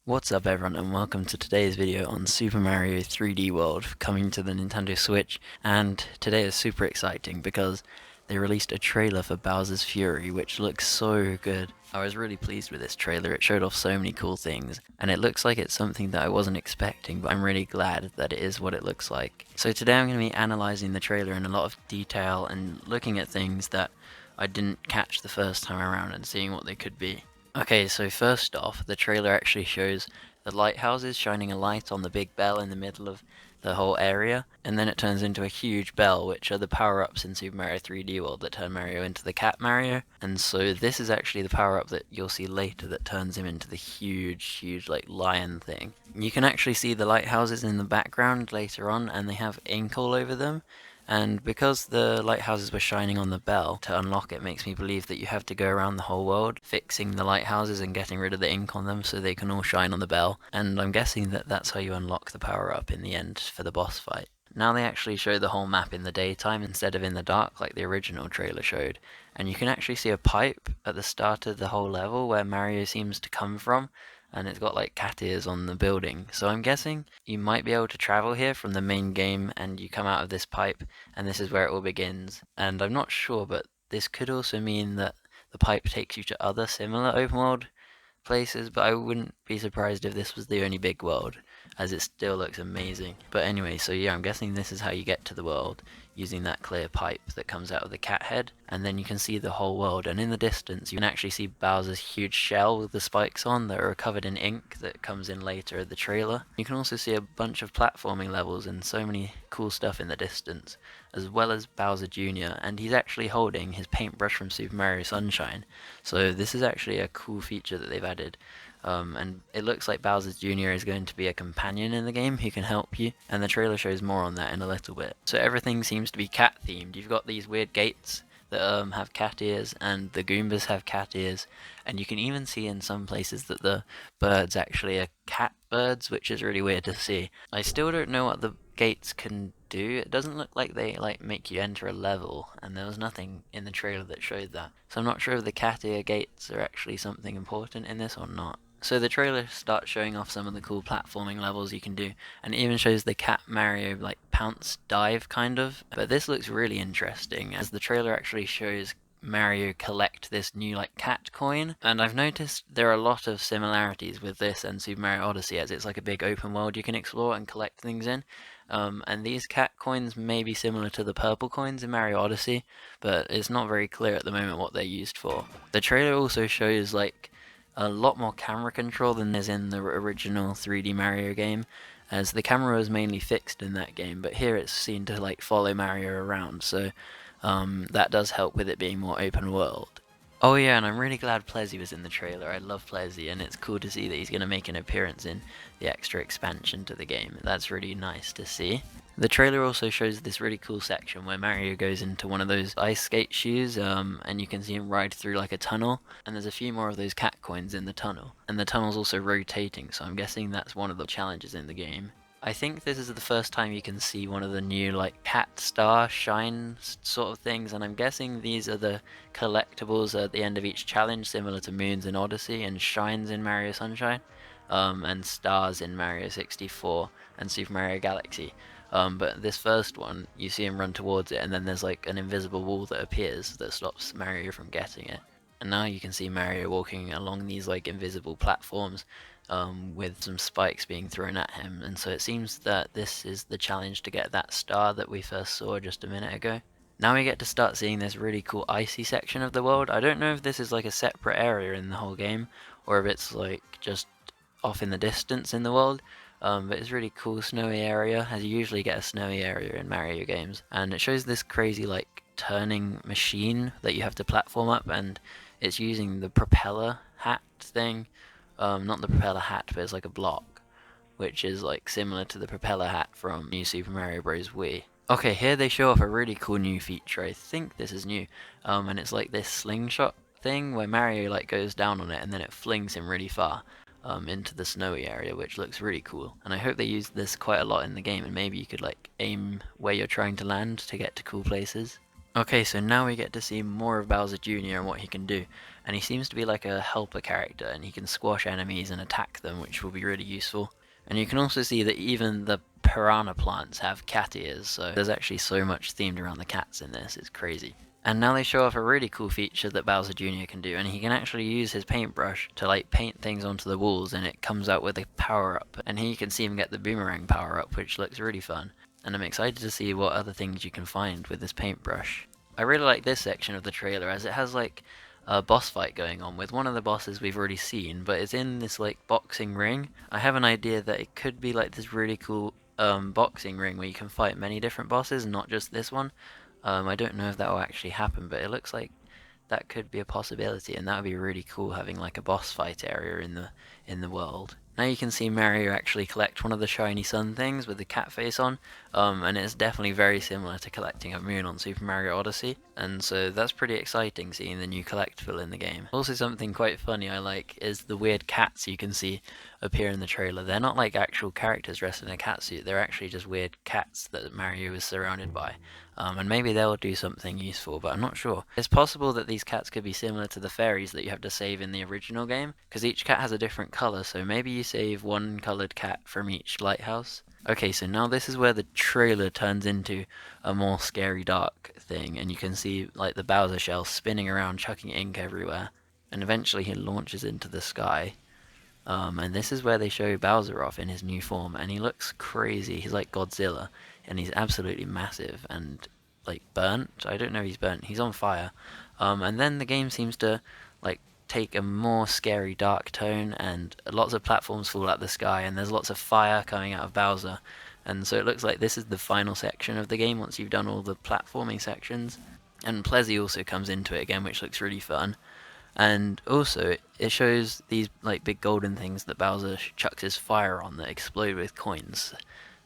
What's up everyone and welcome to today's video on Super Mario 3D World coming to the Nintendo Switch, and today is super exciting because they released a trailer for Bowser's Fury which looks so good. I was really pleased with this trailer. It showed off so many cool things and it looks like it's something that I wasn't expecting, but I'm really glad that it is what it looks like. So today I'm going to be analysing the trailer in a lot of detail and looking at things that I didn't catch the first time around and seeing what they could be. Okay, so first off, the trailer actually shows the lighthouses shining a light on the big bell in the middle of the whole area, and then it turns into a huge bell, which are the power-ups in Super Mario 3D World that turn Mario into the Cat Mario. And so this is actually the power-up that you'll see later that turns him into the huge like lion thing. You can actually see the lighthouses in the background later on, and they have ink all over them. And because the lighthouses were shining on the bell, to unlock it makes me believe that you have to go around the whole world fixing the lighthouses and getting rid of the ink on them so they can all shine on the bell. And I'm guessing that that's how you unlock the power-up in the end for the boss fight. Now they actually show the whole map in the daytime instead of in the dark like the original trailer showed. And you can actually see a pipe at the start of the whole level where Mario seems to come from, and it's got like cat ears on the building. So I'm guessing you might be able to travel here from the main game and you come out of this pipe and this is where it all begins. And I'm not sure, but this could also mean that the pipe takes you to other similar open world places, but I wouldn't be surprised if this was the only big world, as it still looks amazing. But anyway, so yeah, I'm guessing this is how you get to the world, using that clear pipe that comes out of the cat head, and then you can see the whole world, and in the distance you can actually see Bowser's huge shell with the spikes on that are covered in ink that comes in later in the trailer. You can also see a bunch of platforming levels and so many cool stuff in the distance, as well as Bowser Jr., and he's actually holding his paintbrush from Super Mario Sunshine. So this is actually a cool feature that they've added. And it looks like Bowser Jr. is going to be a companion in the game who can help you, and the trailer shows more on that in a little bit. So everything seems to be cat themed. You've got these weird gates that have cat ears, and the Goombas have cat ears, and you can even see in some places that the birds actually are cat birds, which is really weird to see. I still don't know what the gates can do. It doesn't look like they make you enter a level, and there was nothing in the trailer that showed that. So I'm not sure if the cat ear gates are actually something important in this or not. So the trailer starts showing off some of the cool platforming levels you can do, and it even shows the Cat Mario pounce dive kind of. But this looks really interesting, as the trailer actually shows Mario collect this new cat coin, and I've noticed there are a lot of similarities with this and Super Mario Odyssey, as it's like a big open world you can explore and collect things in. And these cat coins may be similar to the purple coins in Mario Odyssey, but it's not very clear at the moment what they're used for. The trailer also shows a lot more camera control than there's in the original 3D Mario game, as the camera was mainly fixed in that game, but here it's seen to follow Mario around, so that does help with it being more open world. Oh yeah, and I'm really glad Plezzy was in the trailer. I love Plezzy, and it's cool to see that he's going to make an appearance in the extra expansion to the game. That's really nice to see. The trailer also shows this really cool section where Mario goes into one of those ice skate shoes, and you can see him ride through a tunnel, and there's a few more of those cat coins in the tunnel. And the tunnel's also rotating, so I'm guessing that's one of the challenges in the game. I think this is the first time you can see one of the new cat star shine sort of things, and I'm guessing these are the collectibles at the end of each challenge, similar to moons in Odyssey and shines in Mario Sunshine, and stars in Mario 64 and Super Mario Galaxy. But this first one, you see him run towards it, and then there's an invisible wall that appears that stops Mario from getting it. And now you can see Mario walking along these invisible platforms, with some spikes being thrown at him, and so it seems that this is the challenge to get that star that we first saw just a minute ago. Now we get to start seeing this really cool icy section of the world. I don't know if this is a separate area in the whole game, or if it's just off in the distance in the world. But it's a really cool snowy area, as you usually get a snowy area in Mario games. And it shows this crazy turning machine that you have to platform up, and it's using the propeller hat thing. Not the propeller hat, but it's a block, which is similar to the propeller hat from New Super Mario Bros. Wii. Okay, here they show off a really cool new feature. I think this is new, and it's this slingshot thing where Mario goes down on it and then it flings him really far into the snowy area, which looks really cool. And I hope they use this quite a lot in the game, and maybe you could aim where you're trying to land to get to cool places. Okay, so now we get to see more of Bowser Jr. and what he can do. And he seems to be like a helper character, and he can squash enemies and attack them, which will be really useful. And you can also see that even the piranha plants have cat ears, so there's actually so much themed around the cats in this, it's crazy. And now they show off a really cool feature that Bowser Jr. can do, and he can actually use his paintbrush to like paint things onto the walls, and it comes out with a power up. And here you can see him get the boomerang power up, which looks really fun. And I'm excited to see what other things you can find with this paintbrush. I really like this section of the trailer as it has like a boss fight going on with one of the bosses we've already seen, but it's in this like boxing ring. I have an idea that it could be like this really cool boxing ring where you can fight many different bosses, not just this one. I don't know if that will actually happen, but it looks like that could be a possibility, and that would be really cool having like a boss fight area in the world. Now you can see Mario actually collect one of the shiny sun things with the cat face on, and it's definitely very similar to collecting a moon on Super Mario Odyssey, and so that's pretty exciting seeing the new collectible in the game. Also something quite funny I like is the weird cats you can see appear in the trailer. They're not like actual characters dressed in a cat suit, they're actually just weird cats that Mario is surrounded by. And maybe they'll do something useful, but I'm not sure. It's possible that these cats could be similar to the fairies that you have to save in the original game, because each cat has a different colour, so maybe you save one coloured cat from each lighthouse. Okay, so now this is where the trailer turns into a more scary dark thing, and you can see like the Bowser shell spinning around, chucking ink everywhere, and eventually he launches into the sky. And this is where they show Bowser off in his new form, and he looks crazy. He's like Godzilla, and he's absolutely massive and like burnt. I don't know if he's burnt. He's on fire. And then the game seems to like take a more scary dark tone, and lots of platforms fall out of the sky, and there's lots of fire coming out of Bowser. And so it looks like this is the final section of the game once you've done all the platforming sections. And Plezzy also comes into it again, which looks really fun. And also, it shows these like big golden things that Bowser chucks his fire on that explode with coins.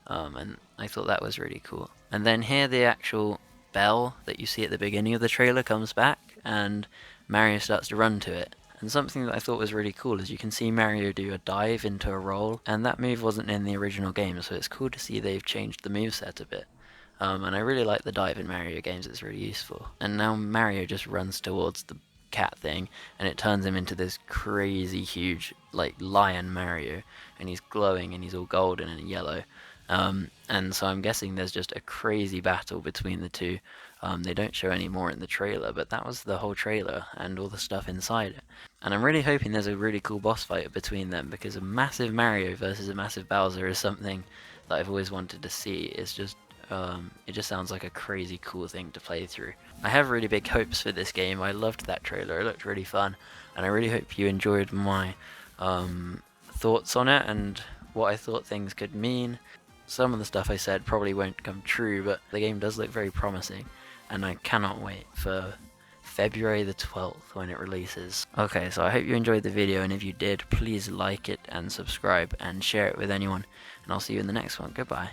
And I thought that was really cool. And then here the actual bell that you see at the beginning of the trailer comes back, and Mario starts to run to it. And something that I thought was really cool is you can see Mario do a dive into a roll, and that move wasn't in the original game, so it's cool to see they've changed the moveset a bit. And I really like the dive in Mario games, it's really useful. And now Mario just runs towards the cat thing, and it turns him into this crazy huge like lion Mario, and he's glowing and he's all golden and yellow. And so I'm guessing there's just a crazy battle between the two. They don't show any more in the trailer, but that was the whole trailer and all the stuff inside it. And I'm really hoping there's a really cool boss fight between them, because a massive Mario versus a massive Bowser is something that I've always wanted to see. It's just it just sounds like a crazy cool thing to play through. I have really big hopes for this game. I loved that trailer, it looked really fun, and I really hope you enjoyed my thoughts on it and what I thought things could mean. Some of the stuff I said probably won't come true, but the game does look very promising, and I cannot wait for February the 12th when it releases. Okay, so I hope you enjoyed the video, and if you did, please like it and subscribe and share it with anyone, and I'll see you in the next one. Goodbye.